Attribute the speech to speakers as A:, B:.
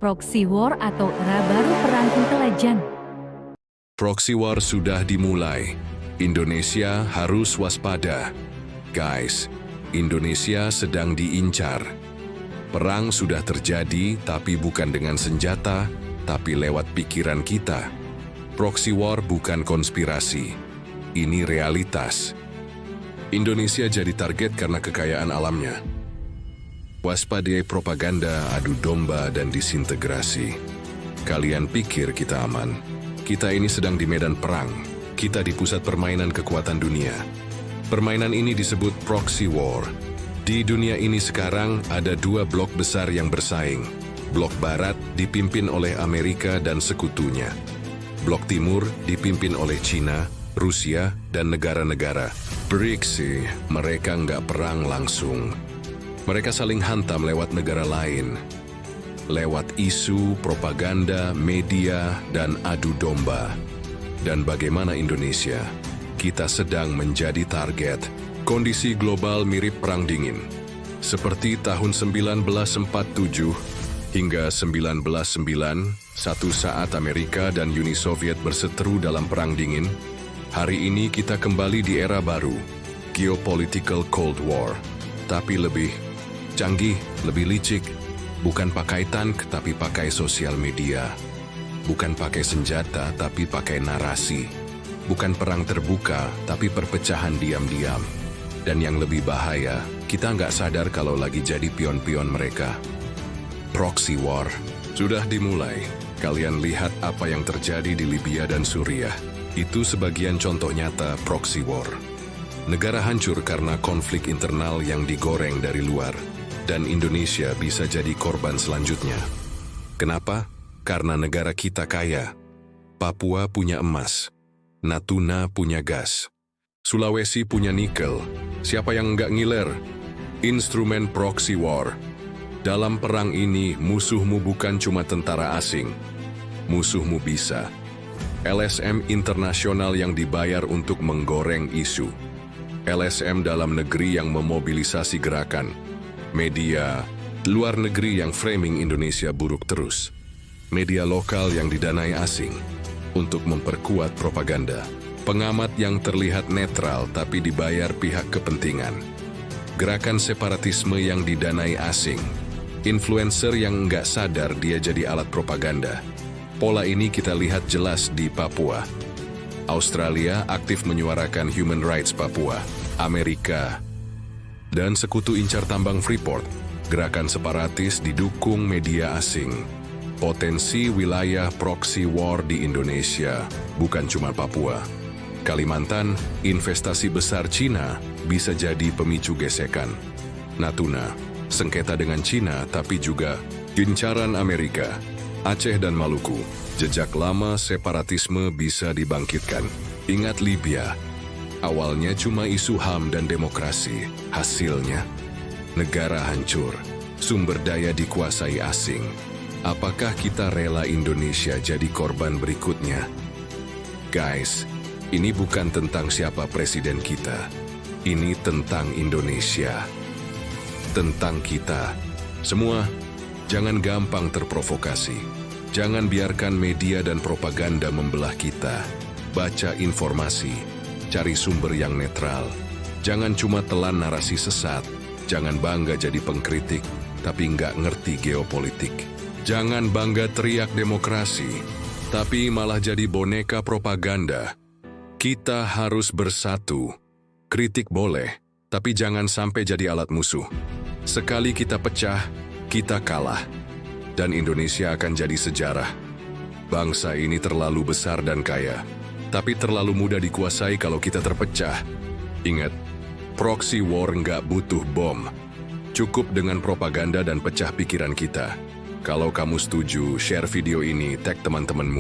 A: Proxy war atau era baru perang intelijen.
B: Proxy war sudah dimulai. Indonesia harus waspada. Guys, Indonesia sedang diincar. Perang sudah terjadi, tapi bukan dengan senjata, tapi lewat pikiran kita. Proxy war bukan konspirasi. Ini realitas. Indonesia jadi target karena kekayaan alamnya. Waspadai propaganda, adu domba, dan disintegrasi. Kalian pikir kita aman? Kita ini sedang di medan perang. Kita di pusat permainan kekuatan dunia. Permainan ini disebut proxy war. Di dunia ini sekarang ada dua blok besar yang bersaing. Blok Barat dipimpin oleh Amerika dan sekutunya. Blok Timur dipimpin oleh Cina, Rusia, dan negara-negara BRICS. Mereka nggak perang langsung. Mereka saling hantam lewat negara lain, lewat isu, propaganda, media, dan adu domba. Dan bagaimana Indonesia? Kita sedang menjadi target. Kondisi global mirip Perang Dingin. Seperti tahun 1947 hingga 1991, satu saat Amerika dan Uni Soviet berseteru dalam Perang Dingin. Hari ini kita kembali di era baru, Geopolitical Cold War. Tapi lebih canggih, lebih licik. Bukan pakai tank, tapi pakai sosial media. Bukan pakai senjata, tapi pakai narasi. Bukan perang terbuka, tapi perpecahan diam-diam. Dan yang lebih bahaya, kita nggak sadar kalau lagi jadi pion-pion mereka. Proxy war sudah dimulai. Kalian lihat apa yang terjadi di Libya dan Suriah. Itu sebagian contoh nyata proxy war. Negara hancur karena konflik internal yang digoreng dari luar. Dan Indonesia bisa jadi korban selanjutnya. Kenapa? Karena negara kita kaya. Papua punya emas. Natuna punya gas. Sulawesi punya nikel. Siapa yang nggak ngiler? Instrumen proxy war. Dalam perang ini, musuhmu bukan cuma tentara asing. Musuhmu bisa LSM internasional yang dibayar untuk menggoreng isu. LSM dalam negeri yang memobilisasi gerakan. Media luar negeri yang framing Indonesia buruk terus. Media lokal yang didanai asing untuk memperkuat propaganda. Pengamat yang terlihat netral tapi dibayar pihak kepentingan. Gerakan separatisme yang didanai asing. Influencer yang nggak sadar dia jadi alat propaganda. Pola ini kita lihat jelas di Papua. Australia aktif menyuarakan human rights Papua. Amerika dan sekutu incar tambang Freeport, gerakan separatis didukung media asing. Potensi wilayah proxy war di Indonesia, bukan cuma Papua. Kalimantan, investasi besar Cina bisa jadi pemicu gesekan. Natuna, sengketa dengan Cina tapi juga incaran Amerika. Aceh dan Maluku, jejak lama separatisme bisa dibangkitkan. Ingat Libya. Awalnya cuma isu HAM dan demokrasi. Hasilnya, negara hancur, sumber daya dikuasai asing. Apakah kita rela Indonesia jadi korban berikutnya? Guys, ini bukan tentang siapa presiden kita. Ini tentang Indonesia. Tentang kita. Semua, jangan gampang terprovokasi. Jangan biarkan media dan propaganda membelah kita. Baca informasi. Cari sumber yang netral. Jangan cuma telan narasi sesat. Jangan bangga jadi pengkritik, tapi nggak ngerti geopolitik. Jangan bangga teriak demokrasi, tapi malah jadi boneka propaganda. Kita harus bersatu. Kritik boleh, tapi jangan sampai jadi alat musuh. Sekali kita pecah, kita kalah. Dan Indonesia akan jadi sejarah. Bangsa ini terlalu besar dan kaya. Tapi terlalu mudah dikuasai kalau kita terpecah. Ingat, proxy war nggak butuh bom. Cukup dengan propaganda dan pecah pikiran kita. Kalau kamu setuju, share video ini, tag teman-temanmu.